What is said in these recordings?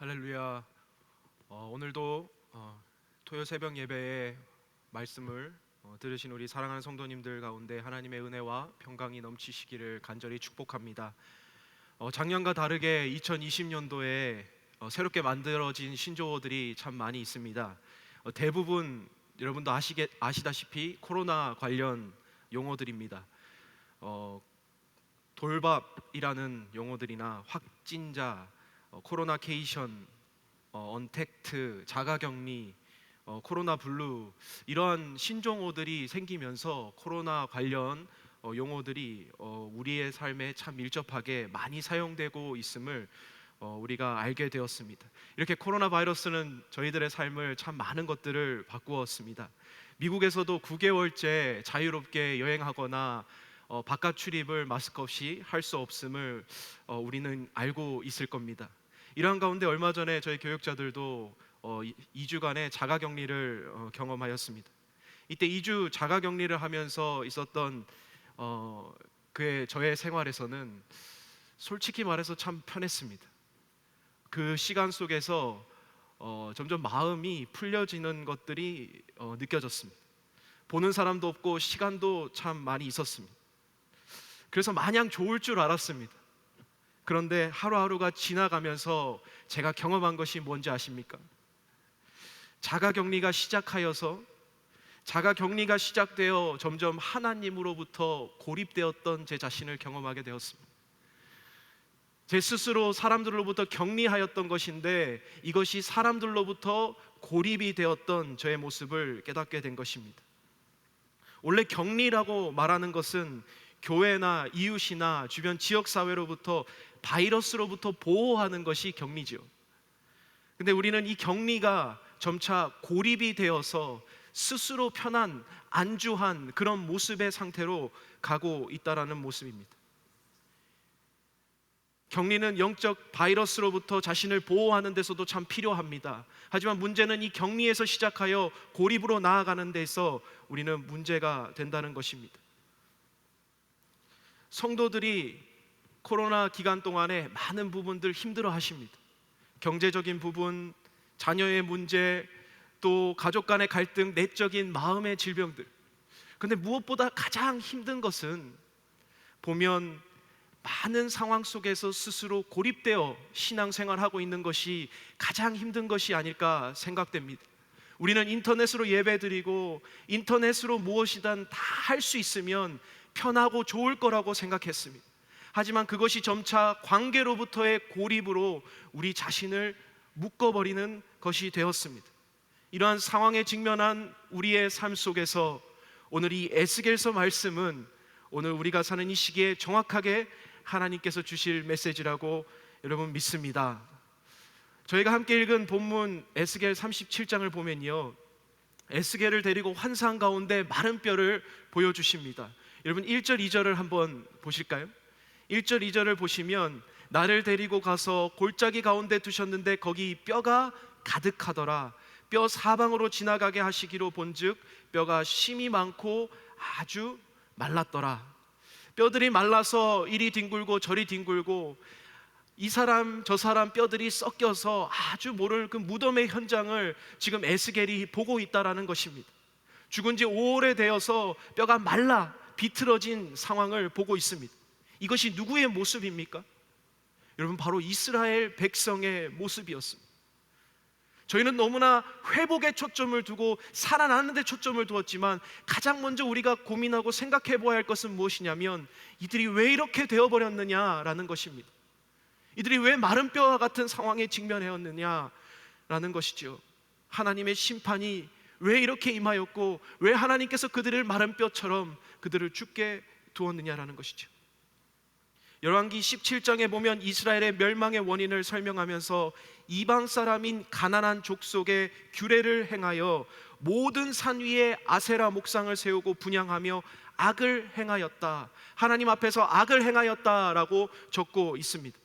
할렐루야. 오늘도 토요 새벽 예배의 말씀을 들으신 우리 사랑하는 성도님들 가운데 하나님의 은혜와 평강이 넘치시기를 간절히 축복합니다. 작년과 다르게 2020년도에 새롭게 만들어진 신조어들이 참 많이 있습니다. 대부분 여러분도 아시다시피 코로나 관련 용어들입니다. 돌밥이라는 용어들이나 확진자, 코로나 케이션, 언택트, 자가격리, 코로나 블루, 이러한 신종어들이 생기면서 코로나 관련 용어들이 우리의 삶에 참 밀접하게 많이 사용되고 있음을 우리가 알게 되었습니다. 이렇게 코로나 바이러스는 저희들의 삶을 참 많은 것들을 바꾸었습니다. 미국에서도 9개월째 자유롭게 여행하거나 바깥 출입을 마스크 없이 할 수 없음을 우리는 알고 있을 겁니다. 이러한 가운데 얼마 전에 저희 교육자들도 2주간의 자가격리를 경험하였습니다. 이때 2주 자가격리를 하면서 있었던 저의 생활에서는 솔직히 말해서 참 편했습니다. 그 시간 속에서 점점 마음이 풀려지는 것들이 느껴졌습니다. 보는 사람도 없고 시간도 참 많이 있었습니다. 그래서 마냥 좋을 줄 알았습니다. 그런데 하루하루가 지나가면서 제가 경험한 것이 뭔지 아십니까? 자가격리가 시작되어 점점 하나님으로부터 고립되었던 제 자신을 경험하게 되었습니다. 제 스스로 사람들로부터 격리하였던 것인데 이것이 사람들로부터 고립이 되었던 저의 모습을 깨닫게 된 것입니다. 원래 격리라고 말하는 것은 교회나 이웃이나 주변 지역사회로부터 바이러스로부터 보호하는 것이 격리지요. 근데 우리는 이 격리가 점차 고립이 되어서 스스로 편한, 안주한 그런 모습의 상태로 가고 있다라는 모습입니다. 격리는 영적 바이러스로부터 자신을 보호하는 데서도 참 필요합니다. 하지만 문제는 이 격리에서 시작하여 고립으로 나아가는 데서 우리는 문제가 된다는 것입니다. 성도들이 코로나 기간 동안에 많은 부분들 힘들어 하십니다. 경제적인 부분, 자녀의 문제, 또 가족 간의 갈등, 내적인 마음의 질병들. 근데 무엇보다 가장 힘든 것은 보면 많은 상황 속에서 스스로 고립되어 신앙생활하고 있는 것이 가장 힘든 것이 아닐까 생각됩니다. 우리는 인터넷으로 예배드리고 인터넷으로 무엇이든 다 할 수 있으면 편하고 좋을 거라고 생각했습니다. 하지만 그것이 점차 관계로부터의 고립으로 우리 자신을 묶어버리는 것이 되었습니다. 이러한 상황에 직면한 우리의 삶 속에서 오늘 이 에스겔서 말씀은 오늘 우리가 사는 이 시기에 정확하게 하나님께서 주실 메시지라고 여러분 믿습니다. 저희가 함께 읽은 본문 에스겔 37장을 보면요, 에스겔을 데리고 환상 가운데 마른 뼈를 보여주십니다. 여러분 1절 2절을 한번 보실까요? 1절 2절을 보시면 나를 데리고 가서 골짜기 가운데 두셨는데 거기 뼈가 가득하더라. 뼈 사방으로 지나가게 하시기로 본즉 뼈가 심이 많고 아주 말랐더라. 뼈들이 말라서 이리 뒹굴고 저리 뒹굴고 이 사람 저 사람 뼈들이 섞여서 아주 모를 그 무덤의 현장을 지금 에스겔이 보고 있다라는 것입니다. 죽은 지 오래되어서 뼈가 말라 비틀어진 상황을 보고 있습니다. 이것이 누구의 모습입니까? 여러분 바로 이스라엘 백성의 모습이었습니다. 저희는 너무나 회복에 초점을 두고 살아나는 데 초점을 두었지만 가장 먼저 우리가 고민하고 생각해 보아야 할 것은 무엇이냐면 이들이 왜 이렇게 되어버렸느냐라는 것입니다. 이들이 왜 마른 뼈와 같은 상황에 직면하였느냐라는 것이죠. 하나님의 심판이 왜 이렇게 임하였고 왜 하나님께서 그들을 마른 뼈처럼 그들을 죽게 두었느냐라는 것이죠. 열왕기 17장에 보면 이스라엘의 멸망의 원인을 설명하면서 이방 사람인 가나안 족속의 규례를 행하여 모든 산 위에 아세라 목상을 세우고 분향하며 악을 행하였다, 하나님 앞에서 악을 행하였다라고 적고 있습니다.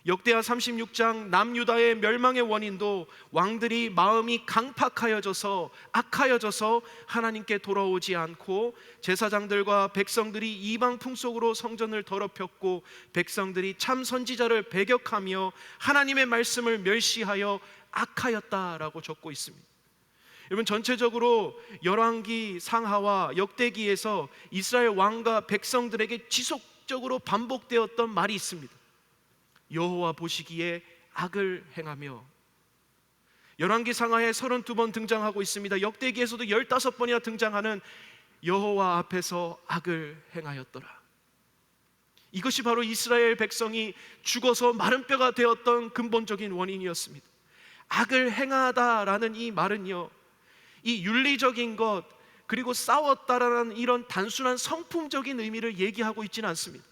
역대하 36장 남유다의 멸망의 원인도 왕들이 마음이 강팍하여져서 악하여져서 하나님께 돌아오지 않고 제사장들과 백성들이 이방 풍속으로 성전을 더럽혔고 백성들이 참 선지자를 배격하며 하나님의 말씀을 멸시하여 악하였다라고 적고 있습니다. 여러분, 전체적으로 열왕기, 상하와 역대기에서 이스라엘 왕과 백성들에게 지속적으로 반복되었던 말이 있습니다. 여호와 보시기에 악을 행하며. 열왕기, 상하에 32번 등장하고 있습니다. 역대기에서도 15번이나 등장하는 여호와 앞에서 악을 행하였더라. 이것이 바로 이스라엘 백성이 죽어서 마른 뼈가 되었던 근본적인 원인이었습니다. 악을 행하다라는 이 말은요, 이 윤리적인 것 그리고 싸웠다라는 이런 단순한 성품적인 의미를 얘기하고 있지는 않습니다.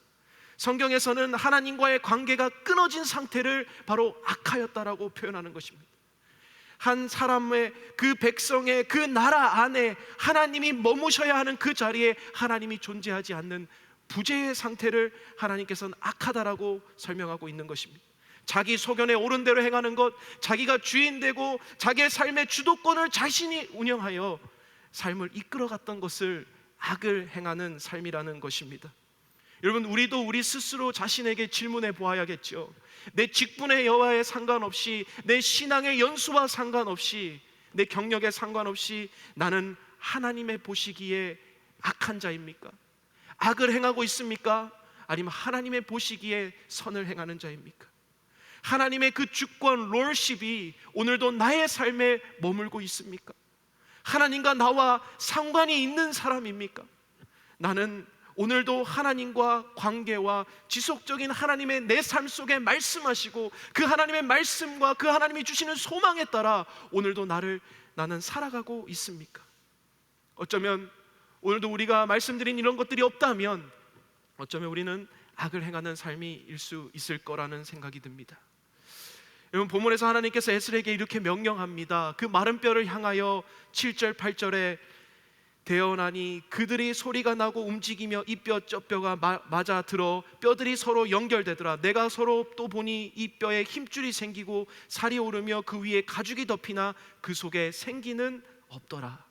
성경에서는 하나님과의 관계가 끊어진 상태를 바로 악하였다라고 표현하는 것입니다. 한 사람의, 그 백성의 그 나라 안에 하나님이 머무셔야 하는 그 자리에 하나님이 존재하지 않는 부재의 상태를 하나님께서는 악하다라고 설명하고 있는 것입니다. 자기 소견에 옳은 대로 행하는 것, 자기가 주인 되고 자기의 삶의 주도권을 자신이 운영하여 삶을 이끌어갔던 것을 악을 행하는 삶이라는 것입니다. 여러분, 우리도 우리 스스로 자신에게 질문해 보아야겠죠. 내 직분의 여하에 상관없이, 내 신앙의 연수와 상관없이, 내 경력에 상관없이 나는 하나님의 보시기에 악한 자입니까? 악을 행하고 있습니까? 아니면 하나님의 보시기에 선을 행하는 자입니까? 하나님의 그 주권, 롤십이 오늘도 나의 삶에 머물고 있습니까? 하나님과 나와 상관이 있는 사람입니까? 나는 오늘도 하나님과 관계와 지속적인 하나님의 내 삶 속에 말씀하시고 그 하나님의 말씀과 그 하나님이 주시는 소망에 따라 오늘도 나는 살아가고 있습니까? 어쩌면 오늘도 우리가 말씀드린 이런 것들이 없다면 어쩌면 우리는 악을 행하는 삶일 수 있을 거라는 생각이 듭니다. 여러분, 본문에서 하나님께서 에스라에게 이렇게 명령합니다. 그 마른 뼈를 향하여 7절 8절에 되어나니 그들이 소리가 나고 움직이며 이 뼈 저 뼈가 맞아 들어 뼈들이 서로 연결되더라. 내가 서로 또 보니 이 뼈에 힘줄이 생기고 살이 오르며 그 위에 가죽이 덮이나 그 속에 생기는 없더라.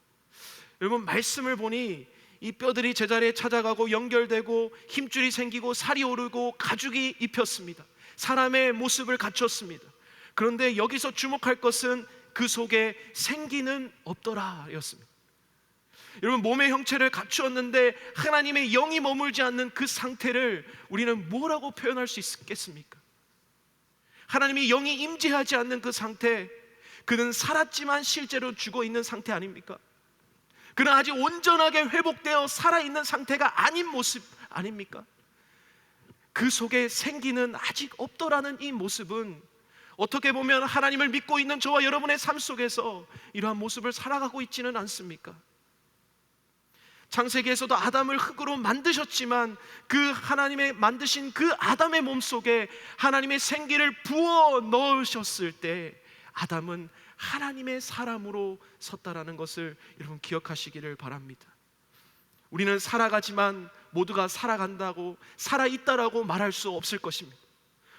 여러분, 말씀을 보니 이 뼈들이 제자리에 찾아가고 연결되고 힘줄이 생기고 살이 오르고 가죽이 입혔습니다. 사람의 모습을 갖췄습니다. 그런데 여기서 주목할 것은 그 속에 생기는 없더라 였습니다. 여러분, 몸의 형체를 갖추었는데 하나님의 영이 머물지 않는 그 상태를 우리는 뭐라고 표현할 수 있겠습니까? 하나님의 영이 임재하지 않는 그 상태, 그는 살았지만 실제로 죽어 있는 상태 아닙니까? 그는 아직 온전하게 회복되어 살아있는 상태가 아닌 모습 아닙니까? 그 속에 생기는 아직 없더라는 이 모습은 어떻게 보면 하나님을 믿고 있는 저와 여러분의 삶 속에서 이러한 모습을 살아가고 있지는 않습니까? 창세기에서도 아담을 흙으로 만드셨지만 그 하나님의 만드신 그 아담의 몸속에 하나님의 생기를 부어 넣으셨을 때 아담은 하나님의 사람으로 섰다라는 것을 여러분 기억하시기를 바랍니다. 우리는 살아가지만 모두가 살아간다고, 살아있다라고 말할 수 없을 것입니다.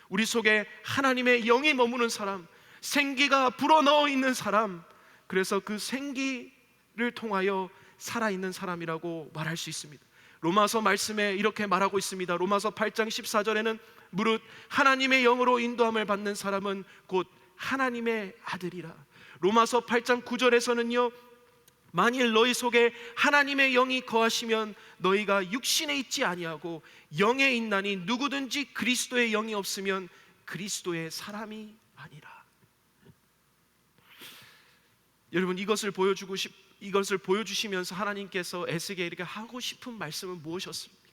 우리 속에 하나님의 영이 머무는 사람, 생기가 불어넣어 있는 사람, 그래서 그 생기를 통하여 살아있는 사람이라고 말할 수 있습니다. 로마서 말씀에 이렇게 말하고 있습니다. 로마서 8장 14절에는 무릇 하나님의 영으로 인도함을 받는 사람은 곧 하나님의 아들이라. 로마서 8장 9절에서는요, 만일 너희 속에 하나님의 영이 거하시면 너희가 육신에 있지 아니하고 영에 있나니 누구든지 그리스도의 영이 없으면 그리스도의 사람이 아니라. 여러분, 이것을 보여주시면서 하나님께서 에스겔에게 이렇게 하고 싶은 말씀은 무엇이었습니까?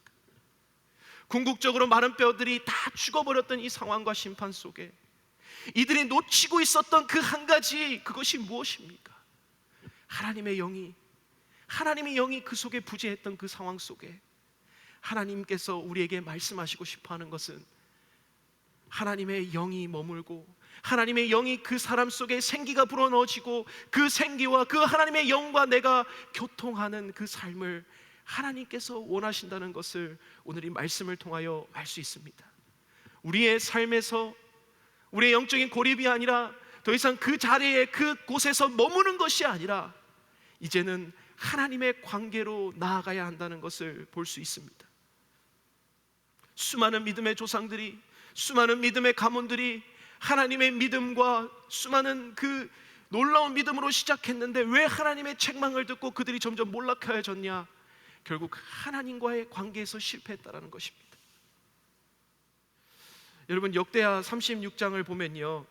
궁극적으로 마른 뼈들이 다 죽어버렸던 이 상황과 심판 속에 이들이 놓치고 있었던 그 한 가지, 그것이 무엇입니까? 하나님의 영이 그 속에 부재했던 그 상황 속에 하나님께서 우리에게 말씀하시고 싶어하는 것은 하나님의 영이 머물고 하나님의 영이 그 사람 속에 생기가 불어넣어지고 그 생기와 그 하나님의 영과 내가 교통하는 그 삶을 하나님께서 원하신다는 것을 오늘 이 말씀을 통하여 알 수 있습니다. 우리의 삶에서 우리의 영적인 고립이 아니라 더 이상 그 자리에 그곳에서 머무는 것이 아니라 이제는 하나님의 관계로 나아가야 한다는 것을 볼 수 있습니다. 수많은 믿음의 조상들이, 수많은 믿음의 가문들이 하나님의 믿음과 수많은 그 놀라운 믿음으로 시작했는데 왜 하나님의 책망을 듣고 그들이 점점 몰락해졌냐? 결국 하나님과의 관계에서 실패했다라는 것입니다. 여러분, 역대하 36장을 보면요,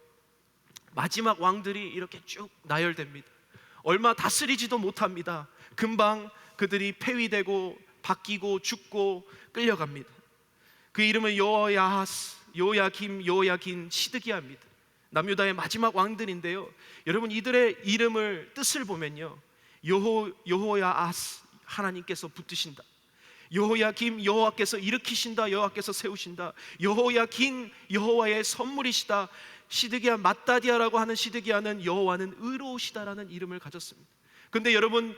마지막 왕들이 이렇게 쭉 나열됩니다. 얼마 다스리지도 못합니다. 금방 그들이 폐위되고 바뀌고 죽고 끌려갑니다. 그 이름은 여호야하스, 요야김, 요야긴, 시드기야입니다. 남유다의 마지막 왕들인데요, 여러분 이들의 이름을 뜻을 보면요, 여호야하스, 하나님께서 붙드신다. 여호야김, 여호와께서 일으키신다, 여호와께서 세우신다. 여호야긴, 여호와의 선물이시다. 시드기야, 마따디아라고 하는 시드기야는 여호와는 의로우시다라는 이름을 가졌습니다. 근데 여러분,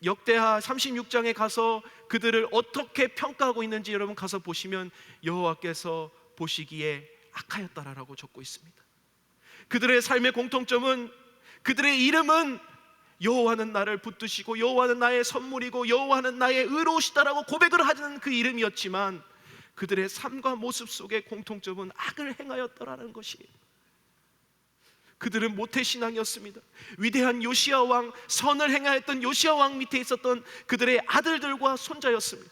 역대하 36장에 가서 그들을 어떻게 평가하고 있는지 여러분 가서 보시면 여호와께서 보시기에 악하였다라고 적고 있습니다. 그들의 삶의 공통점은, 그들의 이름은 여호와는 나를 붙드시고 여호와는 나의 선물이고 여호와는 나의 의로우시다라고 고백을 하는 그 이름이었지만 그들의 삶과 모습 속의 공통점은 악을 행하였더라는 것이에요. 그들은 모태신앙이었습니다. 위대한 요시야 왕, 선을 행하였던 요시야 왕 밑에 있었던 그들의 아들들과 손자였습니다.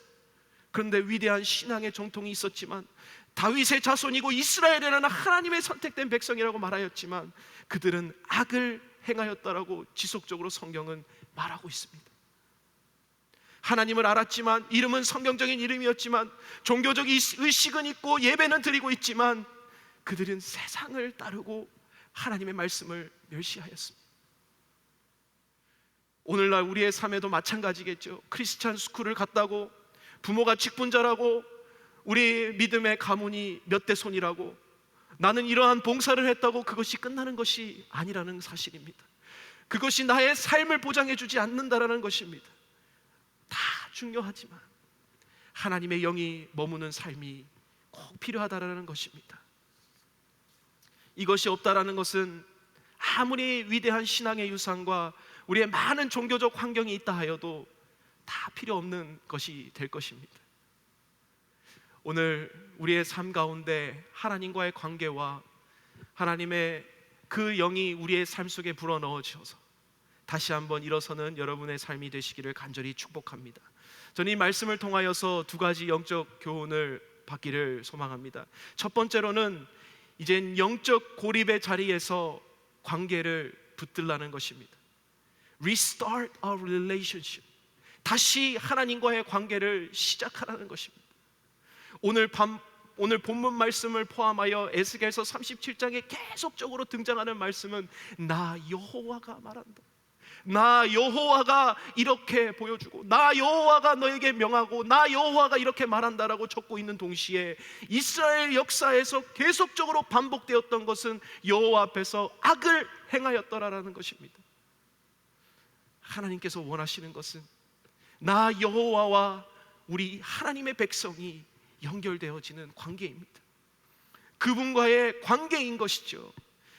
그런데 위대한 신앙의 정통이 있었지만, 다윗의 자손이고 이스라엘이라는 하나님의 선택된 백성이라고 말하였지만 그들은 악을 행하였다라고 지속적으로 성경은 말하고 있습니다. 하나님을 알았지만, 이름은 성경적인 이름이었지만, 종교적 의식은 있고 예배는 드리고 있지만 그들은 세상을 따르고 하나님의 말씀을 멸시하였습니다. 오늘날 우리의 삶에도 마찬가지겠죠. 크리스찬 스쿨을 갔다고, 부모가 직분자라고, 우리 믿음의 가문이 몇 대 손이라고, 나는 이러한 봉사를 했다고 그것이 끝나는 것이 아니라는 사실입니다. 그것이 나의 삶을 보장해 주지 않는다라는 것입니다. 다 중요하지만 하나님의 영이 머무는 삶이 꼭 필요하다라는 것입니다. 이것이 없다라는 것은 아무리 위대한 신앙의 유산과 우리의 많은 종교적 환경이 있다 하여도 다 필요 없는 것이 될 것입니다. 오늘 우리의 삶 가운데 하나님과의 관계와 하나님의 그 영이 우리의 삶 속에 불어넣어져서 다시 한번 일어서는 여러분의 삶이 되시기를 간절히 축복합니다. 저는 이 말씀을 통하여서 두 가지 영적 교훈을 받기를 소망합니다. 첫 번째로는 이젠 영적 고립의 자리에서 관계를 붙들라는 것입니다. Restart our relationship. 다시 하나님과의 관계를 시작하라는 것입니다. 오늘 본문 말씀을 포함하여 에스겔서 37장에 계속적으로 등장하는 말씀은 나 여호와가 말한다. 나 여호와가 이렇게 보여주고, 나 여호와가 너에게 명하고, 나 여호와가 이렇게 말한다라고 적고 있는 동시에 이스라엘 역사에서 계속적으로 반복되었던 것은 여호와 앞에서 악을 행하였더라라는 것입니다. 하나님께서 원하시는 것은 나 여호와와 우리 하나님의 백성이 연결되어지는 관계입니다. 그분과의 관계인 것이죠.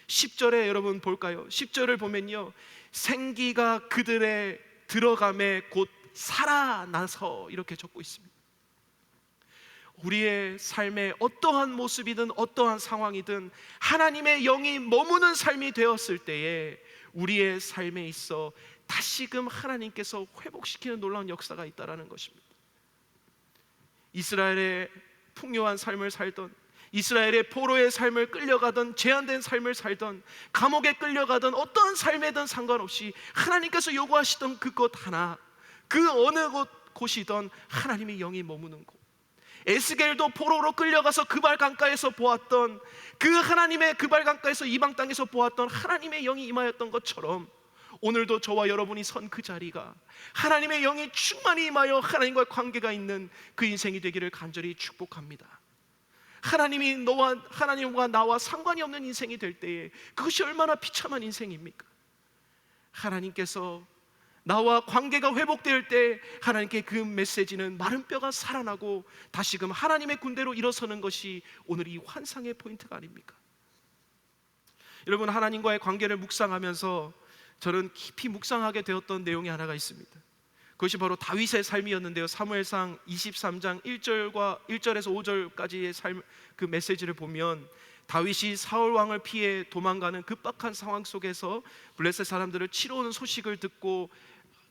10절에 여러분 볼까요? 10절을 보면요, 생기가 그들의 들어감에 곧 살아나서 이렇게 적고 있습니다. 우리의 삶의 어떠한 모습이든 어떠한 상황이든 하나님의 영이 머무는 삶이 되었을 때에 우리의 삶에 있어 다시금 하나님께서 회복시키는 놀라운 역사가 있다는 것입니다. 이스라엘의 풍요한 삶을 살던, 이스라엘의 포로의 삶을 끌려가던, 제한된 삶을 살던, 감옥에 끌려가던 어떤 삶에든 상관없이 하나님께서 요구하시던 그것 하나, 그 어느 곳이든 하나님의 영이 머무는 곳. 에스겔도 포로로 끌려가서 그발 강가에서 보았던 그 하나님의 그발 강가에서 이방 땅에서 보았던 하나님의 영이 임하였던 것처럼 오늘도 저와 여러분이 선 그 자리가 하나님의 영이 충만히 임하여 하나님과 관계가 있는 그 인생이 되기를 간절히 축복합니다. 하나님과 나와 상관이 없는 인생이 될 때에 그것이 얼마나 비참한 인생입니까? 하나님께서 나와 관계가 회복될 때 하나님께 그 메시지는 마른 뼈가 살아나고 다시금 하나님의 군대로 일어서는 것이 오늘 이 환상의 포인트가 아닙니까? 여러분, 하나님과의 관계를 묵상하면서 저는 깊이 묵상하게 되었던 내용이 하나가 있습니다. 그것이 바로 다윗의 삶이었는데요. 사무엘상 23장 1절에서 5절까지의 삶, 그 메시지를 보면 다윗이 사울 왕을 피해 도망가는 급박한 상황 속에서 블레셋 사람들을 치러 오는 소식을 듣고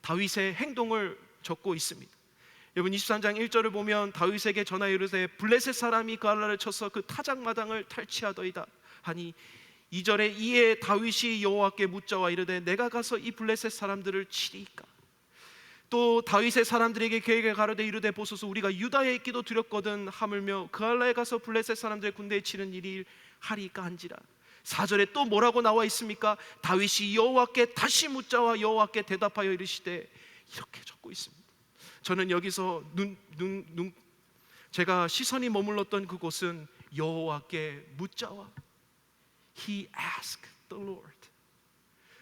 다윗의 행동을 적고 있습니다. 여러분, 23장 1절을 보면 다윗에게 전하여 이르되 블레셋 사람이 그 알라를 쳐서 그 타작마당을 탈취하더이다 하니, 2절에 이에 다윗이 여호와께 묻자와 이르되 내가 가서 이 블레셋 사람들을 치리이까? 또 다윗의 사람들에게 그에게 가로되 이르되 보소서 우리가 유다에 있기도 두렵거든 하물며 그 알라에 가서 블레셋 사람들의 군대에 치는 일이 하리까 한지라. 4절에 또 뭐라고 나와 있습니까? 다윗이 여호와께 다시 묻자와 여호와께 대답하여 이르시되, 이렇게 적고 있습니다. 저는 여기서 제가 시선이 머물렀던 그곳은 여호와께 묻자와 He asked the Lord.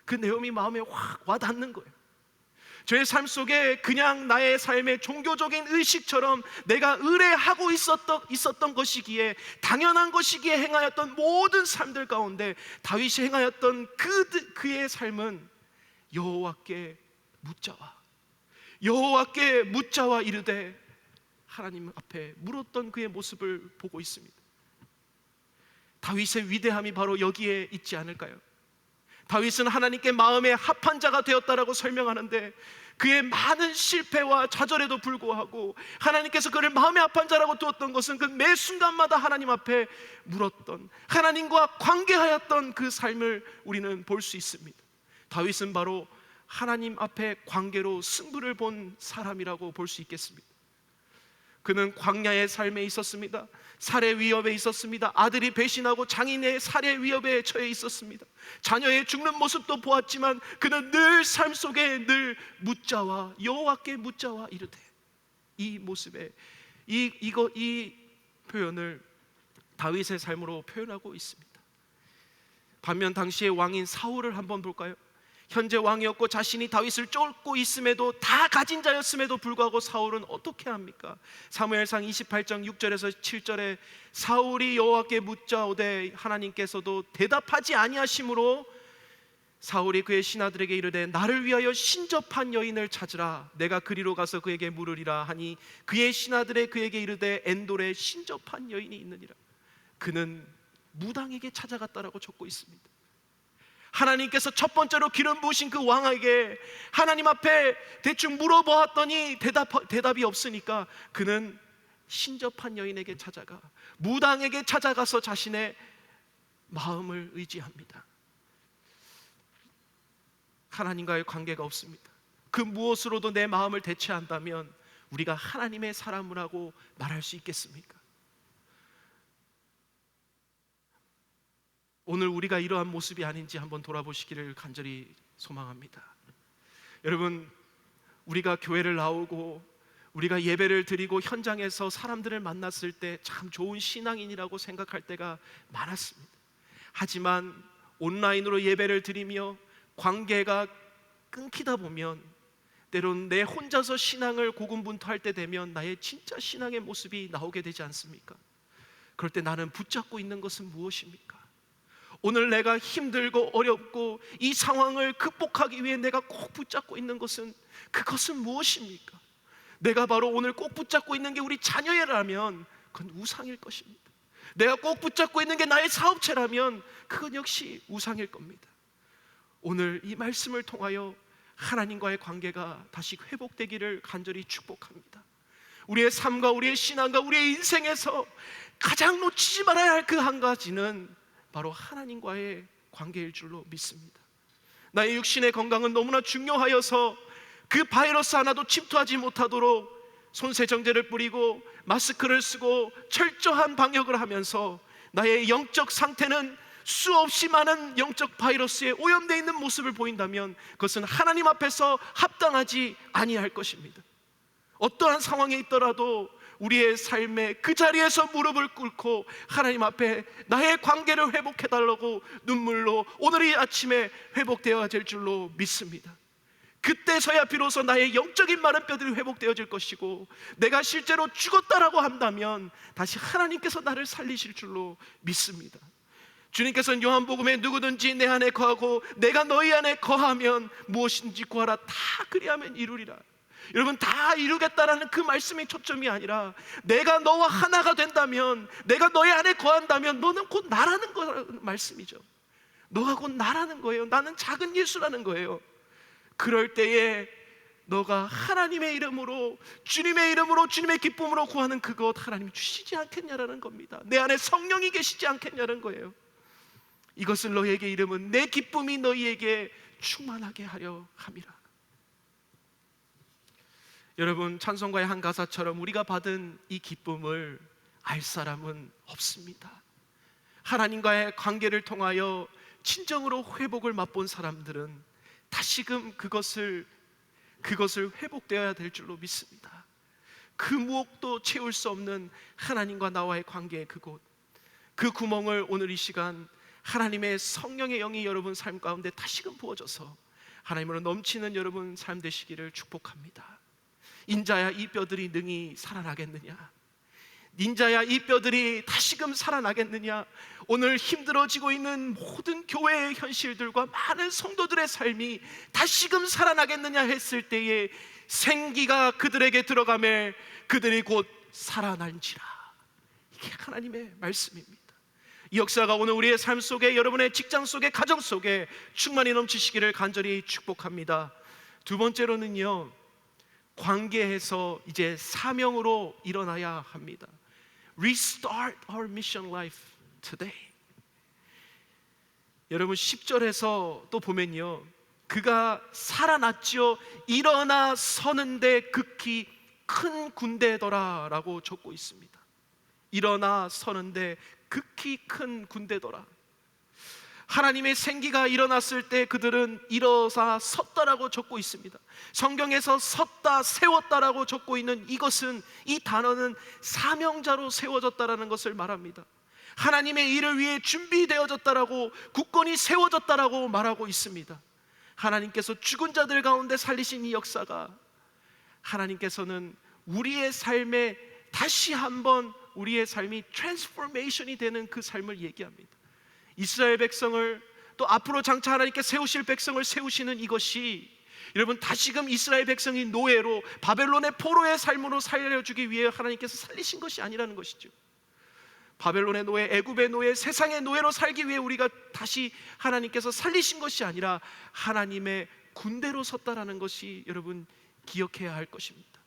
그 내용이 마음에 확 와닿는 거예요. 저의 삶 속에 그냥 나의 삶의 종교적인 의식처럼 내가 의뢰하고 있었던 것이기에, 당연한 것이기에 행하였던 모든 삶들 가운데 다윗이 행하였던 그의 삶은 여호와께 묻자와 이르되 하나님 앞에 물었던 그의 모습을 보고 있습니다. 다윗의 위대함이 바로 여기에 있지 않을까요? 다윗은 하나님께 마음에 합한 자가 되었다라고 설명하는데, 그의 많은 실패와 좌절에도 불구하고 하나님께서 그를 마음에 합한 자라고 두었던 것은 그 매 순간마다 하나님 앞에 물었던, 하나님과 관계하였던 그 삶을 우리는 볼 수 있습니다. 다윗은 바로 하나님 앞에 관계로 승부를 본 사람이라고 볼 수 있겠습니다. 그는 광야의 삶에 있었습니다. 살해 위협에 있었습니다. 아들이 배신하고 장인의 살해 위협에 처해 있었습니다. 자녀의 죽는 모습도 보았지만 그는 늘 삶 속에 늘 묻자와 여호와께 묻자와 이르되, 이 모습에 이 표현을 다윗의 삶으로 표현하고 있습니다. 반면 당시의 왕인 사울을 한번 볼까요? 현재 왕이었고 자신이 다윗을 쫓고 있음에도, 다 가진 자였음에도 불구하고 사울은 어떻게 합니까? 사무엘상 28장 6절에서 7절에 사울이 여호와께 묻자오되 하나님께서도 대답하지 아니하심으로 사울이 그의 신하들에게 이르되 나를 위하여 신접한 여인을 찾으라, 내가 그리로 가서 그에게 물으리라 하니, 그의 신하들의 그에게 이르되 엔돌에 신접한 여인이 있느니라. 그는 무당에게 찾아갔다라고 적고 있습니다. 하나님께서 첫 번째로 기름 부으신 그 왕에게 하나님 앞에 대충 물어보았더니 대답이 없으니까 그는 신접한 여인에게 찾아가, 무당에게 찾아가서 자신의 마음을 의지합니다. 하나님과의 관계가 없습니다. 그 무엇으로도 내 마음을 대체한다면 우리가 하나님의 사람이라고 말할 수 있겠습니까? 오늘 우리가 이러한 모습이 아닌지 한번 돌아보시기를 간절히 소망합니다. 여러분, 우리가 교회를 나오고 우리가 예배를 드리고 현장에서 사람들을 만났을 때 참 좋은 신앙인이라고 생각할 때가 많았습니다. 하지만 온라인으로 예배를 드리며 관계가 끊기다 보면, 때론 내 혼자서 신앙을 고군분투할 때 되면 나의 진짜 신앙의 모습이 나오게 되지 않습니까? 그럴 때 나는 붙잡고 있는 것은 무엇입니까? 오늘 내가 힘들고 어렵고 이 상황을 극복하기 위해 내가 꼭 붙잡고 있는 것은, 그것은 무엇입니까? 내가 바로 오늘 꼭 붙잡고 있는 게 우리 자녀라면 그건 우상일 것입니다. 내가 꼭 붙잡고 있는 게 나의 사업체라면 그건 역시 우상일 겁니다. 오늘 이 말씀을 통하여 하나님과의 관계가 다시 회복되기를 간절히 축복합니다. 우리의 삶과 우리의 신앙과 우리의 인생에서 가장 놓치지 말아야 할 그 한 가지는 바로 하나님과의 관계일 줄로 믿습니다. 나의 육신의 건강은 너무나 중요하여서 그 바이러스 하나도 침투하지 못하도록 손세정제를 뿌리고 마스크를 쓰고 철저한 방역을 하면서 나의 영적 상태는 수없이 많은 영적 바이러스에 오염되어 있는 모습을 보인다면 그것은 하나님 앞에서 합당하지 아니할 것입니다. 어떠한 상황에 있더라도 우리의 삶의 그 자리에서 무릎을 꿇고 하나님 앞에 나의 관계를 회복해달라고 눈물로 오늘 이 아침에 회복되어야 될 줄로 믿습니다. 그때서야 비로소 나의 영적인 마른 뼈들이 회복되어질 것이고, 내가 실제로 죽었다라고 한다면 다시 하나님께서 나를 살리실 줄로 믿습니다. 주님께서는 요한복음에 누구든지 내 안에 거하고 내가 너희 안에 거하면 무엇인지 구하라 다 그리하면 이루리라. 여러분, 다 이루겠다라는 그 말씀이 초점이 아니라 내가 너와 하나가 된다면, 내가 너희 안에 거한다면 너는 곧 나라는 거라는 말씀이죠. 너가 곧 나라는 거예요. 나는 작은 예수라는 거예요. 그럴 때에 너가 하나님의 이름으로, 주님의 이름으로, 주님의 기쁨으로 구하는 그것 하나님이 주시지 않겠냐라는 겁니다. 내 안에 성령이 계시지 않겠냐는 거예요. 이것을 너희에게 이름은 내 기쁨이 너희에게 충만하게 하려 함이라. 여러분, 찬송가의 한 가사처럼 우리가 받은 이 기쁨을 알 사람은 없습니다. 하나님과의 관계를 통하여 진정으로 회복을 맛본 사람들은 다시금 그것을 회복되어야 될 줄로 믿습니다. 그 무엇도 채울 수 없는 하나님과 나와의 관계의 그곳, 그 구멍을 오늘 이 시간 하나님의 성령의 영이 여러분 삶 가운데 다시금 부어져서 하나님으로 넘치는 여러분 삶 되시기를 축복합니다. 인자야 이 뼈들이 능히 살아나겠느냐? 인자야 이 뼈들이 다시금 살아나겠느냐? 오늘 힘들어지고 있는 모든 교회의 현실들과 많은 성도들의 삶이 다시금 살아나겠느냐 했을 때에 생기가 그들에게 들어가매 그들이 곧 살아날지라. 이게 하나님의 말씀입니다. 이 역사가 오늘 우리의 삶 속에, 여러분의 직장 속에, 가정 속에 충만히 넘치시기를 간절히 축복합니다. 두 번째로는요, 관계에서 이제 사명으로 일어나야 합니다. Restart our mission life today. 여러분 10절에서 또 보면요, 그가 살아났지요 일어나 서는데 극히 큰 군대더라 라고 적고 있습니다. 일어나 서는데 극히 큰 군대더라. 하나님의 생기가 일어났을 때 그들은 일어서 섰다라고 적고 있습니다. 성경에서 섰다, 세웠다라고 적고 있는 이것은, 이 단어는 사명자로 세워졌다라는 것을 말합니다. 하나님의 일을 위해 준비되어졌다라고, 굳건히 세워졌다라고 말하고 있습니다. 하나님께서 죽은 자들 가운데 살리신 이 역사가, 하나님께서는 우리의 삶에 다시 한번 우리의 삶이 트랜스포메이션이 되는 그 삶을 얘기합니다. 이스라엘 백성을, 또 앞으로 장차 하나님께 세우실 백성을 세우시는 이것이, 여러분 다시금 이스라엘 백성이 노예로, 바벨론의 포로의 삶으로 살려주기 위해 하나님께서 살리신 것이 아니라는 것이죠. 바벨론의 노예, 애굽의 노예, 세상의 노예로 살기 위해 우리가 다시 하나님께서 살리신 것이 아니라 하나님의 군대로 섰다라는 것이 여러분 기억해야 할 것입니다.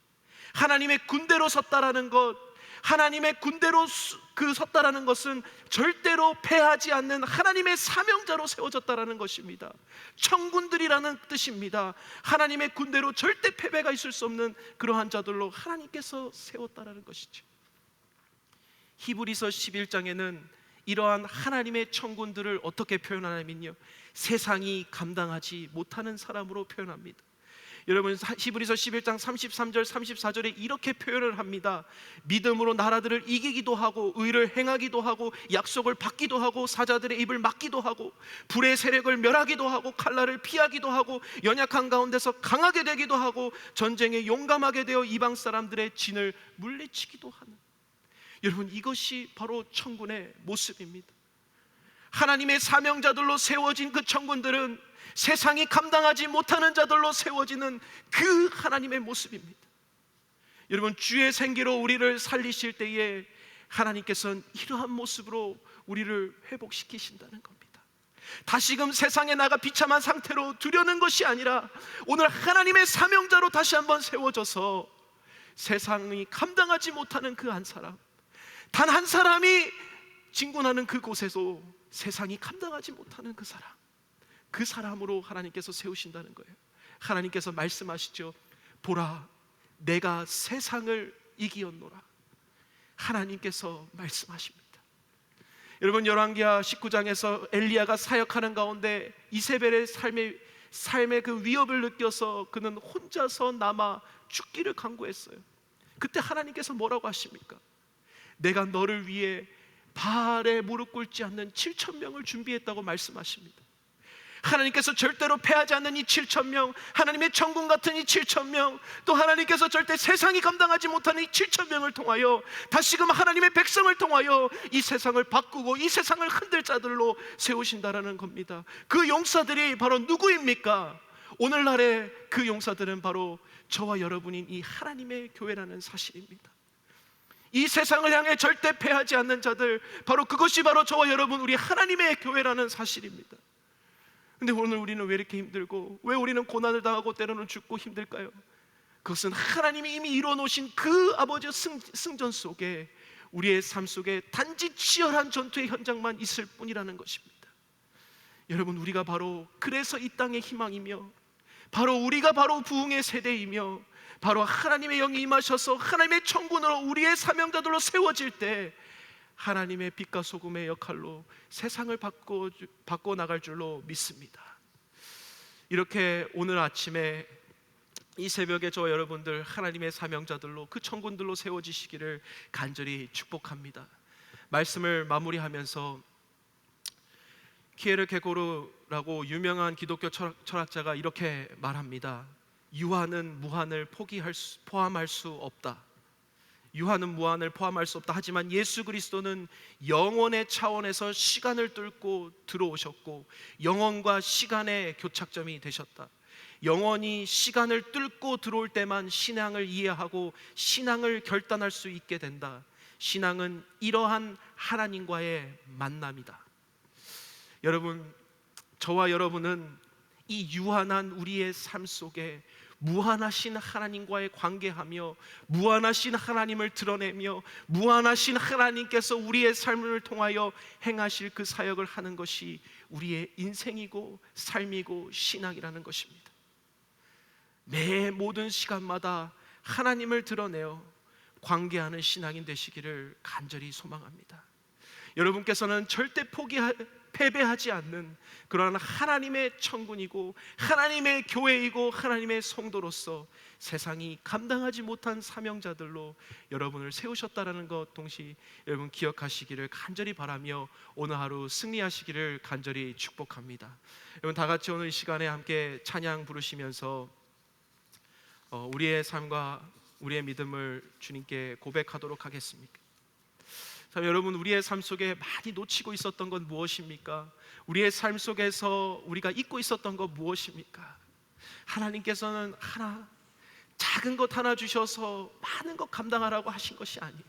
하나님의 군대로 섰다라는 것, 하나님의 군대로 섰다라는 것은 절대로 패하지 않는 하나님의 사명자로 세워졌다라는 것입니다. 청군들이라는 뜻입니다. 하나님의 군대로 절대 패배가 있을 수 없는 그러한 자들로 하나님께서 세웠다라는 것이죠. 히브리서 11장에는 이러한 하나님의 청군들을 어떻게 표현하냐면요, 세상이 감당하지 못하는 사람으로 표현합니다. 여러분 히브리서 11장 33절 34절에 이렇게 표현을 합니다. 믿음으로 나라들을 이기기도 하고, 의를 행하기도 하고, 약속을 받기도 하고, 사자들의 입을 막기도 하고, 불의 세력을 멸하기도 하고, 칼날을 피하기도 하고, 연약한 가운데서 강하게 되기도 하고, 전쟁에 용감하게 되어 이방 사람들의 진을 물리치기도 하는, 여러분 이것이 바로 청군의 모습입니다. 하나님의 사명자들로 세워진 그 청군들은 세상이 감당하지 못하는 자들로 세워지는 그 하나님의 모습입니다. 여러분 주의 생기로 우리를 살리실 때에 하나님께서는 이러한 모습으로 우리를 회복시키신다는 겁니다. 다시금 세상에 나가 비참한 상태로 두려는 것이 아니라 오늘 하나님의 사명자로 다시 한번 세워져서 세상이 감당하지 못하는 그 한 사람, 단 한 사람이 진군하는 그곳에서 세상이 감당하지 못하는 그 사람, 그 사람으로 하나님께서 세우신다는 거예요. 하나님께서 말씀하시죠. 보라, 내가 세상을 이기었노라. 하나님께서 말씀하십니다. 여러분 열왕기하 19장에서 엘리야가 사역하는 가운데 이세벨의 삶의 그 위협을 느껴서 그는 혼자서 남아 죽기를 강구했어요. 그때 하나님께서 뭐라고 하십니까? 내가 너를 위해 바알에 무릎 꿇지 않는 7,000명을 준비했다고 말씀하십니다. 하나님께서 절대로 패하지 않는 이 7,000명, 하나님의 천군 같은 이 7,000명, 또 하나님께서 절대 세상이 감당하지 못하는 이 7,000명을 통하여 다시금 하나님의 백성을 통하여 이 세상을 바꾸고 이 세상을 흔들 자들로 세우신다라는 겁니다. 그 용사들이 바로 누구입니까? 오늘날의 그 용사들은 바로 저와 여러분인 이 하나님의 교회라는 사실입니다. 이 세상을 향해 절대 패하지 않는 자들, 바로 그것이 바로 저와 여러분, 우리 하나님의 교회라는 사실입니다. 근데 오늘 우리는 왜 이렇게 힘들고, 왜 우리는 고난을 당하고 때로는 죽고 힘들까요? 그것은 하나님이 이미 이루어놓으신 그 아버지의 승전 속에, 우리의 삶 속에 단지 치열한 전투의 현장만 있을 뿐이라는 것입니다. 여러분, 우리가 바로 그래서 이 땅의 희망이며, 바로 우리가 바로 부흥의 세대이며, 바로 하나님의 영이 임하셔서 하나님의 천군으로 우리의 사명자들로 세워질 때 하나님의 빛과 소금의 역할로 세상을 바꿔 나갈 줄로 믿습니다. 이렇게 오늘 아침에 이 새벽에 저와 여러분들 하나님의 사명자들로, 그 천군들로 세워지시기를 간절히 축복합니다. 말씀을 마무리하면서 키에르케고르라고 유명한 기독교 철학자가 이렇게 말합니다. 유한은 무한을 포함할 수 없다. 유한은 무한을 포함할 수 없다. 하지만 예수 그리스도는 영원의 차원에서 시간을 뚫고 들어오셨고 영원과 시간의 교착점이 되셨다. 영원히 시간을 뚫고 들어올 때만 신앙을 이해하고 신앙을 결단할 수 있게 된다. 신앙은 이러한 하나님과의 만남이다. 여러분, 저와 여러분은 이 유한한 우리의 삶 속에 무한하신 하나님과의 관계하며 무한하신 하나님을 드러내며 무한하신 하나님께서 우리의 삶을 통하여 행하실 그 사역을 하는 것이 우리의 인생이고 삶이고 신앙이라는 것입니다. 매 모든 시간마다 하나님을 드러내어 관계하는 신앙인 되시기를 간절히 소망합니다. 여러분께서는 절대 패배하지 않는 그러한 하나님의 천군이고 하나님의 교회이고 하나님의 성도로서 세상이 감당하지 못한 사명자들로 여러분을 세우셨다는 것 동시에 여러분 기억하시기를 간절히 바라며 오늘 하루 승리하시기를 간절히 축복합니다. 여러분 다 같이 오늘 이 시간에 함께 찬양 부르시면서 우리의 삶과 우리의 믿음을 주님께 고백하도록 하겠습니다. 여러분, 우리의 삶 속에 많이 놓치고 있었던 건 무엇입니까? 우리의 삶 속에서 우리가 잊고 있었던 건 무엇입니까? 하나님께서는 작은 것 하나 주셔서 많은 것 감당하라고 하신 것이 아니에요.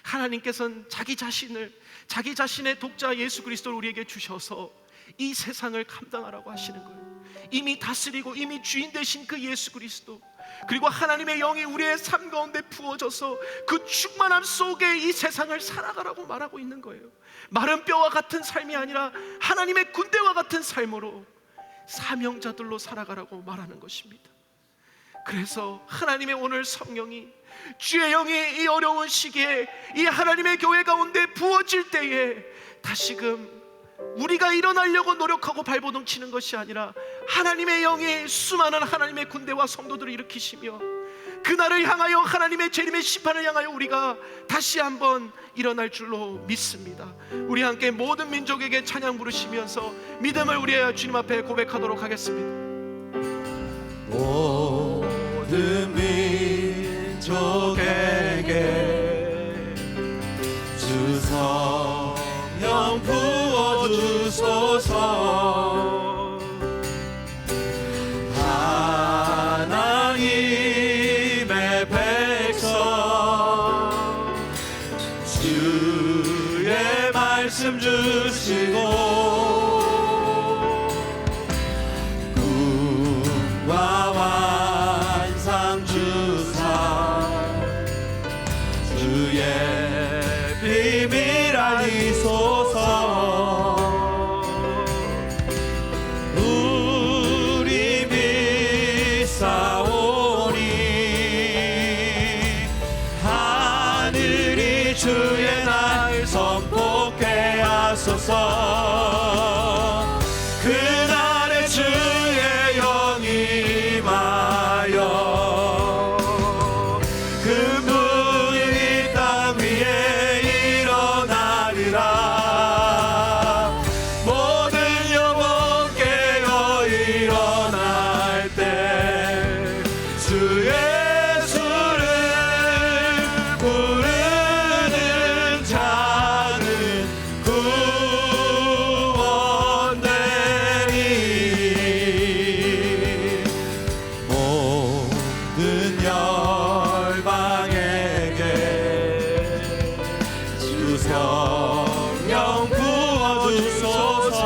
하나님께서는 자기 자신의 독자 예수 그리스도를 우리에게 주셔서 이 세상을 감당하라고 하시는 거예요. 이미 다스리고 이미 주인 되신 그 예수 그리스도, 그리고 하나님의 영이 우리의 삶 가운데 부어져서 그 충만함 속에 이 세상을 살아가라고 말하고 있는 거예요. 마른 뼈와 같은 삶이 아니라 하나님의 군대와 같은 삶으로 사명자들로 살아가라고 말하는 것입니다. 그래서 하나님의 오늘 성령이, 주의 영이 이 어려운 시기에 이 하나님의 교회 가운데 부어질 때에 다시금 우리가 일어나려고 노력하고 발버둥 치는 것이 아니라 하나님의 영이 수많은 하나님의 군대와 성도들을 일으키시며 그날을 향하여 하나님의 재림의 심판을 향하여 우리가 다시 한번 일어날 줄로 믿습니다. 우리 함께 모든 민족에게 찬양 부르시면서 믿음을 우리의 주님 앞에 고백하도록 하겠습니다. 모든 민족에게 주 성령 부어주소서. 하나님의 백성 주의 말씀 주시고 꿈과 환상 주사 주의 비밀 알리소서. 우리 믿사오니 하늘이 주의 날 선포케 하소서. 그날에 주의 영이 임하여 그분이 이 땅 위에 일어나리라. 모든 영혼 깨어 영영 부어주소서.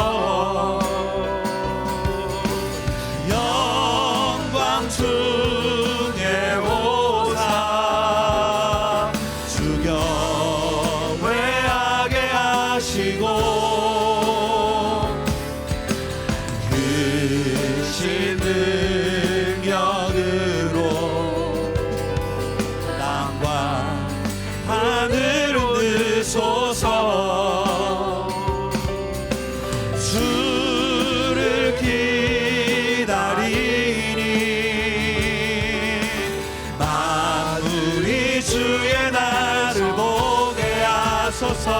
영광 중에 오사 주 경외하게 하시고 크신 능력으로 땅과 하늘을 흔드소서. 주를 기다리니 만물이 주의 날을 보게 하소서.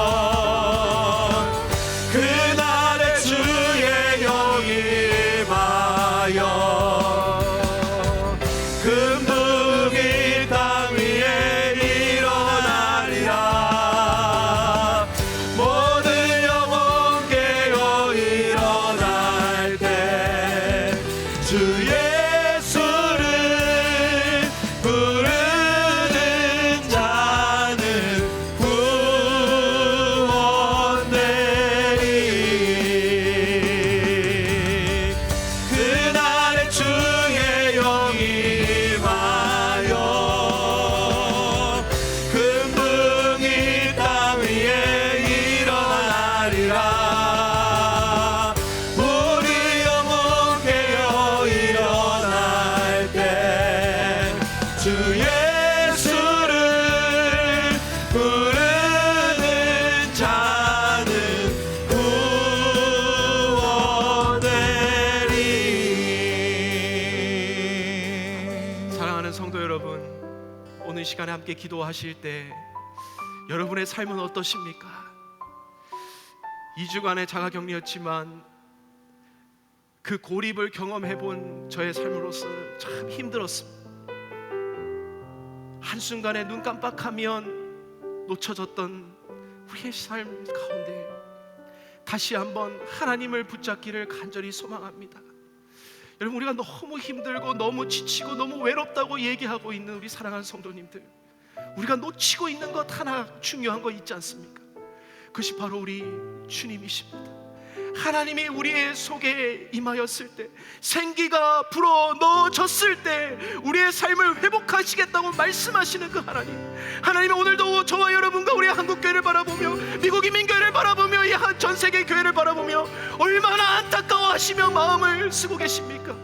그날에 주의 영이 임하여 금붕이 땅 위에 일어나리라. 모든 영혼 깨어 일어날 때 주 예수를 부르는 자는 구원 되리. 그날에 주의 영이 임하여 금붕이 땅 위에 일어나리라. 우리 영혼 깨어 일어날 때 주 예수를 부르는 자는 구원되리. 사랑하는 성도 여러분, 오늘 시간에 함께 기도하실 때 여러분의 삶은 어떠십니까? 2주간의 자가격리였지만 그 고립을 경험해본 저의 삶으로서 참 힘들었습니다. 한순간에 눈 깜빡하면 놓쳐졌던 우리의 삶 가운데 다시 한번 하나님을 붙잡기를 간절히 소망합니다. 여러분, 우리가 너무 힘들고 너무 지치고 너무 외롭다고 얘기하고 있는 우리 사랑하는 성도님들, 우리가 놓치고 있는 것 하나 중요한 거 있지 않습니까? 그것이 바로 우리 주님이십니다. 하나님이 우리의 속에 임하였을 때, 생기가 불어 넣어졌을 때 우리의 삶을 회복하시겠다고 말씀하시는 그 하나님이 오늘도 저와 여러분과 우리 한국교회를 바라보며 미국 이민교회를 바라보며 이 전 세계 교회를 바라보며 얼마나 안타까워하시며 마음을 쓰고 계십니까?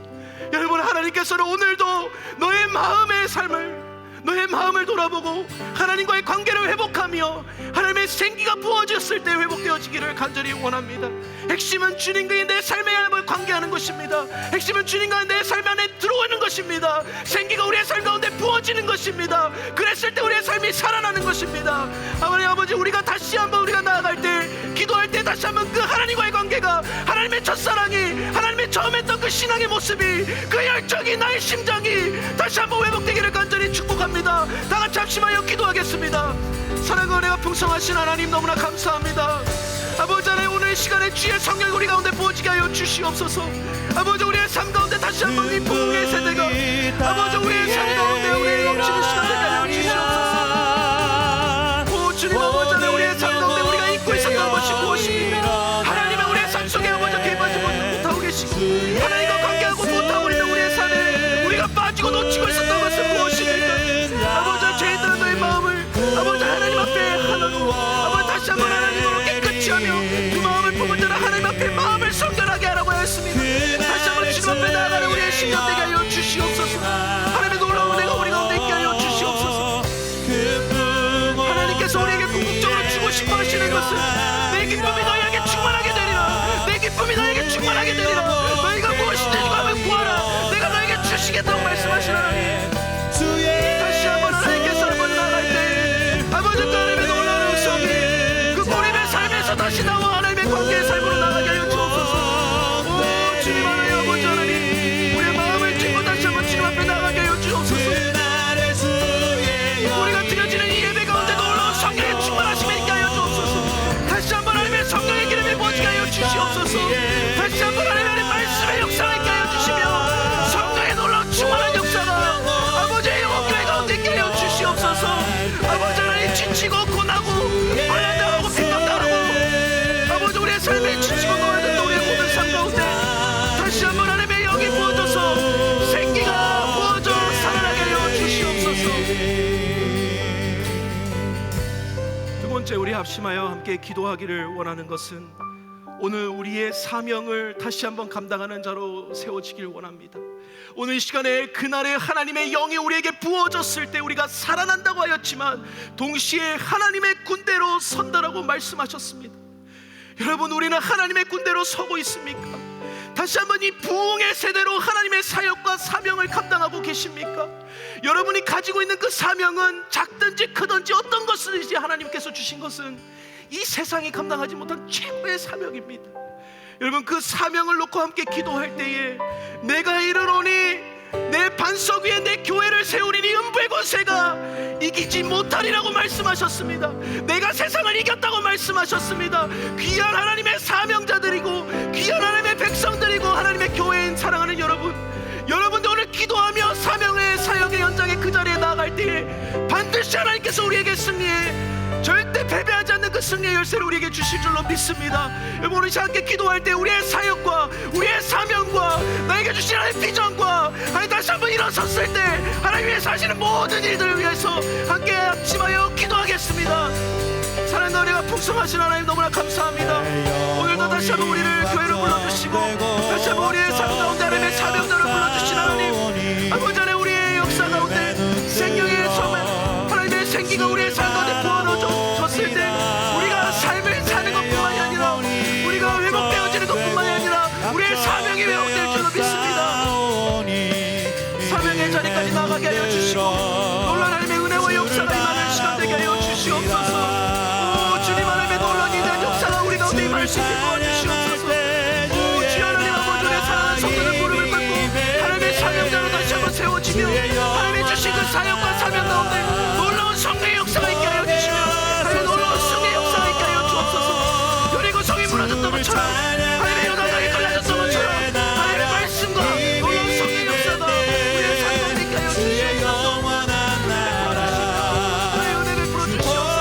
여러분, 하나님께서는 오늘도 너의 마음의 삶을, 너의 마음을 돌아보고 하나님과의 관계를 회복하며 하나님의 생기가 부어졌을 때 회복되어지기를 간절히 원합니다. 핵심은 주님과의 내 삶의 삶을 관계하는 것입니다. 핵심은 주님과 내 삶 안에 들어오는 것입니다. 생기가 우리의 삶 가운데 부어지는 것입니다. 그랬을 때 우리의 삶이 살아나는 것입니다. 하나님 아버지, 우리가 다시 한번 우리가 나아갈 때, 기도할 때 다시 한번 그 하나님과의 관계가, 하나님의 첫사랑이, 하나님의 처음 했던 그 신앙의 모습이, 그 열정이, 나의 심장이 다시 한번 회복되기를 간절히 축복합니다. 다 같이 합심하여 기도하겠습니다. 사랑과 은혜가 풍성하신 하나님, 너무나 감사합니다. 아버지 하나님, 오늘 시간에 주의 성령 우리 가운데 부어지게 하여 주시옵소서. 아버지, 우리의 삶 가운데 다시 한번 이 부흥의 세대가, 아버지 우리의 삶 가운데 우리의 넘치는 시간 되게 하여 주시옵소서. 오 주님, 아버지 하나님, 우리의 삶 가운데 우리가 잊고 있었던 것이 무엇입니까? 하나님의 우리의 삶 속에 아버지 개입하지 못하고 계시고 하나님과 관계하고 못하고 있는 우리의 삶에 우리가 빠지고 놓치고 있었던 것은 무엇입니까? 아버지, 죄인들은 너의 마음을 아버지 하나님 앞에 하나로, 아버지 다시 한번 하나님으로 깨끗이 하며 그 마음을 품은 자는 하나님 앞에 마음을 성결하게 하라고 하였습니다. 다시 한번 주님 앞에 나아가는 우리의 심령 되게 하여 주시옵소서. 하나님의 놀라운 은혜가 우리 가운데 있게 하여 주시옵소서. 하나님께서 우리에게 궁극적으로 주고 싶어 하시는 것은 내 기쁨이 너희에게 충만하게 되리라. 내 기쁨이 너희에게 충만하게 되리라. 너희가 무엇이든지 하면 구하라. 내가 너희에게 주시겠다고 말씀하신 하나님, 다시 한번 하나님께서 한번 나아갈 때 아버지 하나님의 놀라운 성이 그 고립의 삶에서 다시 나와 하나님의 관계의 삶으로 나가게 하여 주옵소서. 오 주님 하나님, 아버지 하나님, 우리의 마음을 찢고 다시 한번 주님 앞에 나가게 하여 주옵소서. 우리가 드려지는 이 예배 가운데 놀라운 성령의 충만하심을 있게 하여 주옵소서. 다시 한번 하나님의 성령의 기름이 부어지게 하여 주시옵소서. 우리 합심하여 함께 기도하기를 원하는 것은 오늘 우리의 사명을 다시 한번 감당하는 자로 세워지길 원합니다. 오늘 이 시간에 그날에 하나님의 영이 우리에게 부어졌을 때 우리가 살아난다고 하였지만 동시에 하나님의 군대로 선다라고 말씀하셨습니다. 여러분, 우리는 하나님의 군대로 서고 있습니까? 다시 한번 이 부흥의 세대로 하나님의 사역과 사명을 감당하고 계십니까? 여러분이 가지고 있는 그 사명은 작든지 크든지 어떤 것이든지 하나님께서 주신 것은 이 세상이 감당하지 못한 최고의 사명입니다. 여러분, 그 사명을 놓고 함께 기도할 때에 내가 이르노니 내 반석 위에 내 교회를 세우리니 음부의 권세가 이기지 못하리라고 말씀하셨습니다. 내가 세상을 이겼다고 말씀하셨습니다. 귀한 하나님의 사명자들이고 귀한 하나님의 백성들이고 하나님의 교회인 사랑하는 여러분들 오늘 기도하며 사명의 사역의 연장의 그 자리에 나아갈 때에 반드시 하나님께서 우리에게 승리해 절대 패배하지 않는 그 승리의 열쇠를 우리에게 주실 줄로 믿습니다. 여러분, 우리 함께 기도할 때 우리의 사역과 우리의 사명과 나에게 주신 하나님의 비전과 하나님 다시 한번 일어섰을 때 하나님께서 하시는 모든 일들을 위해서 함께 합심하여 기도하겠습니다. 사랑과 은혜가 풍성하신 하나님 너무나 감사합니다. 오늘도 다시 한번 우리를 교회로 불러주시고 다시 한번 우리의 삶 가운데 하나님의 사명자를 불러주신 하나님, 아버지 안에 우리의 역사 가운데 생명의 소망 하나님의 생기가 우리의 삶 가운데 부어졌을 때 우리가 삶을 사는 것뿐만이 아니라 우리가 회복되어지는 것뿐만이 아니라 우리의 사명이 회복될 줄로 믿습니다. 사명의 자리까지 나가게 하여 주시고 놀라운 하나님의 은혜와 역사가 임하는 시간 되게 하여 주시옵소서. 주님 하나님의 놀라운 위대한 역사가 우리 가운데 임할 수 있게 도와주시옵소서. 주여 하나님 아버지의 사랑하는 성도들 무릎을 꿇고 하나님의 사명자로 다시 한번 세워지며 하나님의 주신 그 사역과 사명 가운데 놀라운 성령의 역사가 있게 하여 주시며 하나님의 놀라운 승리의 역사가 있게 하여 주옵소서. 여리고 성이 무너졌던 것처럼 하나님의 요단강이 갈라졌던 것처럼 하나님의 말씀과 놀라운 성령의 역사가 우리의 삶 가운데 있게 하여 주시옵소서. 하나님의 은혜를 부어주시옵소서.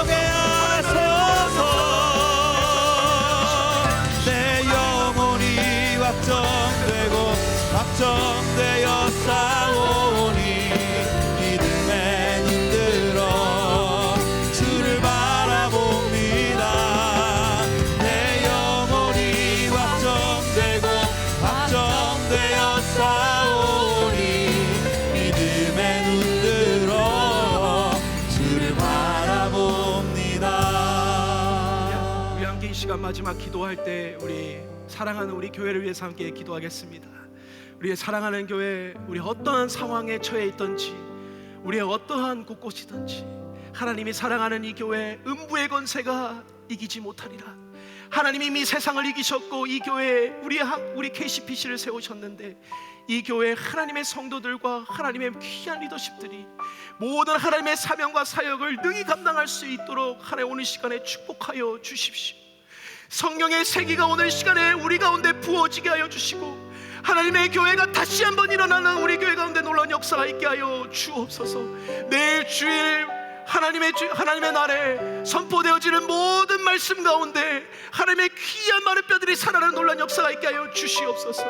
확정되어 싸우니 믿음에 눈들어 주를 바라봅니다. 내 영혼이 확정되어 싸우니 믿음에 눈들어 주를 바라봅니다. 우리 함께 이 시간 마지막 기도할 때 우리 사랑하는 우리 교회를 위해서 함께 기도하겠습니다. 우리의 사랑하는 교회, 우리 어떠한 상황에 처해 있든지 우리의 어떠한 곳곳이든지 하나님이 사랑하는 이 교회 음부의 권세가 이기지 못하리라. 하나님이 이미 세상을 이기셨고 이 교회에 우리 KCPC를 세우셨는데 이 교회에 하나님의 성도들과 하나님의 귀한 리더십들이 모든 하나님의 사명과 사역을 능히 감당할 수 있도록 하나님 오늘 시간에 축복하여 주십시오. 성령의 세기가 오늘 시간에 우리 가운데 부어지게 하여 주시고 하나님의 교회가 다시 한번 일어나는 우리 교회 가운데 놀라운 역사가 있게 하여 주옵소서. 내일 주일 하나님의 날에 선포되어지는 모든 말씀 가운데 하나님의 귀한 많은 뼈들이 살아나는 놀라운 역사가 있게 하여 주시옵소서.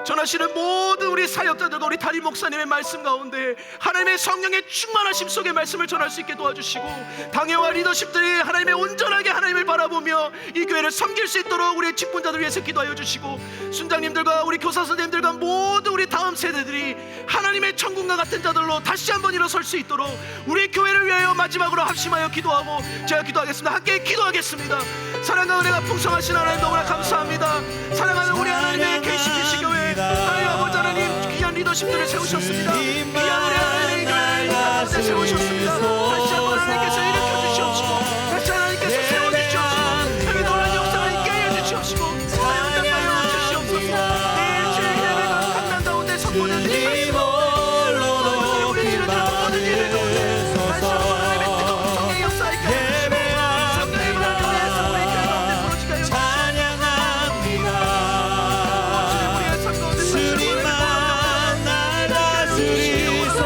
전하시는 모든 우리 사역자들과 우리 담임 목사님의 말씀 가운데 하나님의 성령의 충만하심 속의 말씀을 전할 수 있게 도와주시고 당회와 리더십들이 하나님의 온전하게 하나님을 바라보며 이 교회를 섬길 수 있도록 우리 직분자들 위해서 기도하여 주시고 순장님들과 우리 교사 선생님들과 모든 우리 다음 세대들이 하나님의 천국과 같은 자들로 다시 한번 일어설 수 있도록 우리 교회를 위하여 마지막으로 합심하여 기도하고 제가 기도하겠습니다. 함께 기도하겠습니다. 사랑과 은혜가 풍성하신 하나님 너무나 감사합니다. 사랑하는 우리 하나님의 KCPC 교회 하나님 아버지 하나님 귀한 리더십들을 세우셨습니다. 귀한 우리 하나님의 교회를 가운데 세우셨습니다. 다시 한번 하나님께서 일으켜 주시옵시고 다시 하나님께서 세워주시옵시고 하나님의 놀라운 역사가 있게 하여 주시옵시고 하여 주시옵소서. 내일 주의 예배가 강단 가운데 선포되는 이 말씀 우리 주는 모든 일을 가운데 다시 한번 하나님의 뜨거운 성령의 역사 있게 하여 주시고 성령의 말을 우리의 삶과 있게 가운데 부러지게 하여 주시고 주님만 날 다스리소서.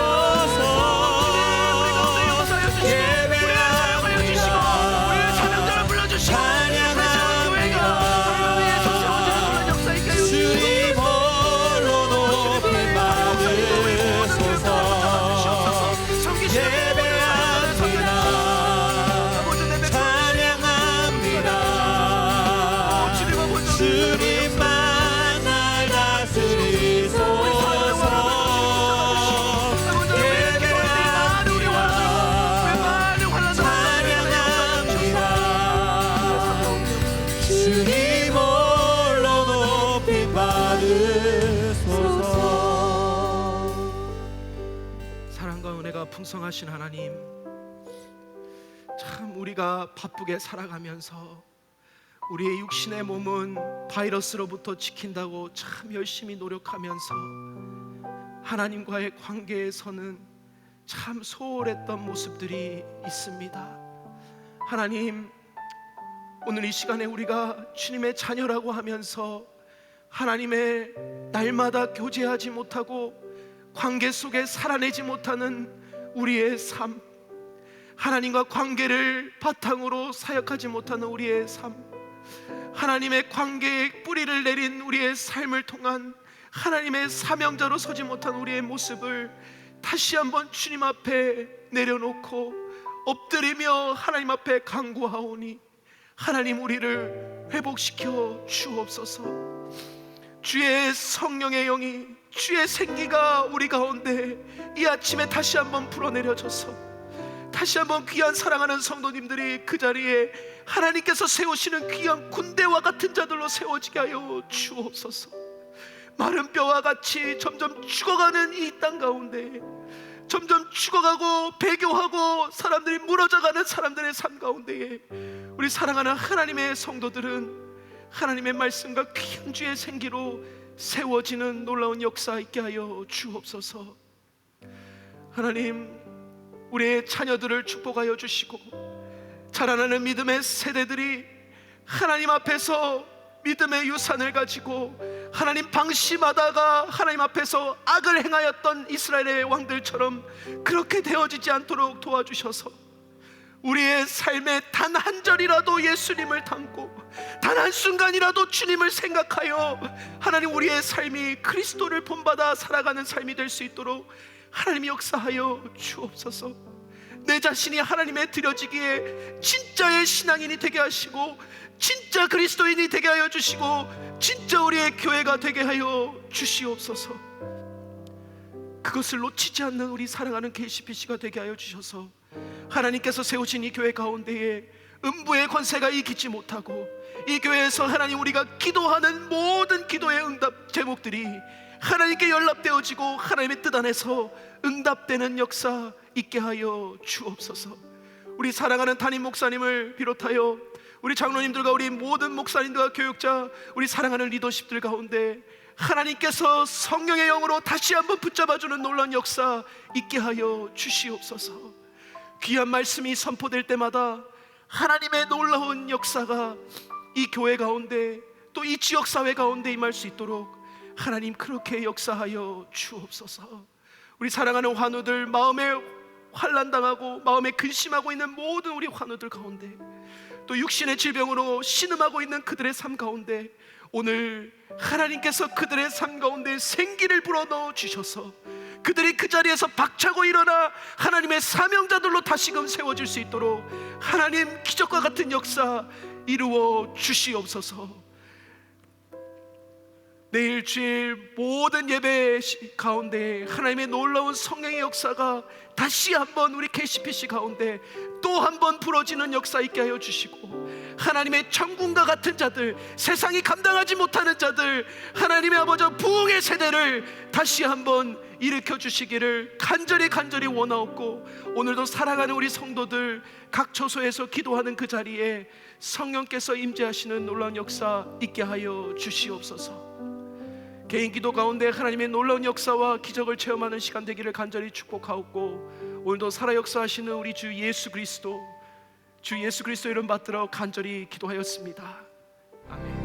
예배하며 은혜가 풍성하신 하나님, 참 우리가 바쁘게 살아가면서 우리의 육신의 몸은 바이러스로부터 지킨다고 참 열심히 노력하면서 하나님과의 관계에서는 참 소홀했던 모습들이 있습니다. 하나님, 오늘 이 시간에 우리가 주님의 자녀라고 하면서 하나님의 날마다 교제하지 못하고 관계 속에 살아내지 못하는 우리의 삶, 하나님과 관계를 바탕으로 사역하지 못하는 우리의 삶, 하나님의 관계에 뿌리를 내린 우리의 삶을 통한 하나님의 사명자로 서지 못한 우리의 모습을 다시 한번 주님 앞에 내려놓고 엎드리며 하나님 앞에 간구하오니 하나님, 우리를 회복시켜 주옵소서. 주의 성령의 영이, 주의 생기가 우리 가운데 이 아침에 다시 한번 불어내려져서 다시 한번 귀한 사랑하는 성도님들이 그 자리에 하나님께서 세우시는 귀한 군대와 같은 자들로 세워지게 하여 주옵소서. 마른 뼈와 같이 점점 죽어가는 이 땅 가운데, 점점 죽어가고 배교하고 사람들이 무너져가는 사람들의 삶 가운데에 우리 사랑하는 하나님의 성도들은 하나님의 말씀과 귀한 주의 생기로 세워지는 놀라운 역사 있게 하여 주옵소서. 하나님, 우리의 자녀들을 축복하여 주시고 자라나는 믿음의 세대들이 하나님 앞에서 믿음의 유산을 가지고 하나님 방심하다가 하나님 앞에서 악을 행하였던 이스라엘의 왕들처럼 그렇게 되어지지 않도록 도와주셔서 우리의 삶에 단 한 절이라도 예수님을 담고 단 한순간이라도 주님을 생각하여 하나님, 우리의 삶이 그리스도를 본받아 살아가는 삶이 될 수 있도록 하나님이 역사하여 주옵소서. 내 자신이 하나님에 드려지기에 진짜의 신앙인이 되게 하시고 진짜 그리스도인이 되게 하여 주시고 진짜 우리의 교회가 되게 하여 주시옵소서. 그것을 놓치지 않는 우리 사랑하는 KCPC가 되게 하여 주셔서 하나님께서 세우신 이 교회 가운데에 음부의 권세가 이기지 못하고 이 교회에서 하나님, 우리가 기도하는 모든 기도의 응답 제목들이 하나님께 연락되어지고 하나님의 뜻 안에서 응답되는 역사 있게 하여 주옵소서. 우리 사랑하는 담임 목사님을 비롯하여 우리 장로님들과 우리 모든 목사님들과 교육자, 우리 사랑하는 리더십들 가운데 하나님께서 성령의 영으로 다시 한번 붙잡아주는 놀라운 역사 있게 하여 주시옵소서. 귀한 말씀이 선포될 때마다 하나님의 놀라운 역사가 이 교회 가운데 또 이 지역사회 가운데 임할 수 있도록 하나님, 그렇게 역사하여 주옵소서. 우리 사랑하는 환우들, 마음에 환난당하고 마음에 근심하고 있는 모든 우리 환우들 가운데, 또 육신의 질병으로 신음하고 있는 그들의 삶 가운데 오늘 하나님께서 그들의 삶 가운데 생기를 불어넣어 주셔서 그들이 그 자리에서 박차고 일어나 하나님의 사명자들로 다시금 세워질 수 있도록 하나님, 기적과 같은 역사 이루어 주시옵소서. 내일 주일 모든 예배 가운데 하나님의 놀라운 성령의 역사가 다시 한번 우리 KCPC 가운데 또 한번 부러지는 역사 있게 하여 주시고 하나님의 천군과 같은 자들, 세상이 감당하지 못하는 자들, 하나님의 아버지 부흥의 세대를 다시 한번 일으켜 주시기를 간절히 원하옵고, 오늘도 사랑하는 우리 성도들 각 처소에서 기도하는 그 자리에 성령께서 임재하시는 놀라운 역사 있게 하여 주시옵소서. 개인 기도 가운데 하나님의 놀라운 역사와 기적을 체험하는 시간 되기를 간절히 축복하옵고, 오늘도 살아 역사하시는 우리 주 예수 그리스도 이름 받들어 간절히 기도하였습니다. 아멘.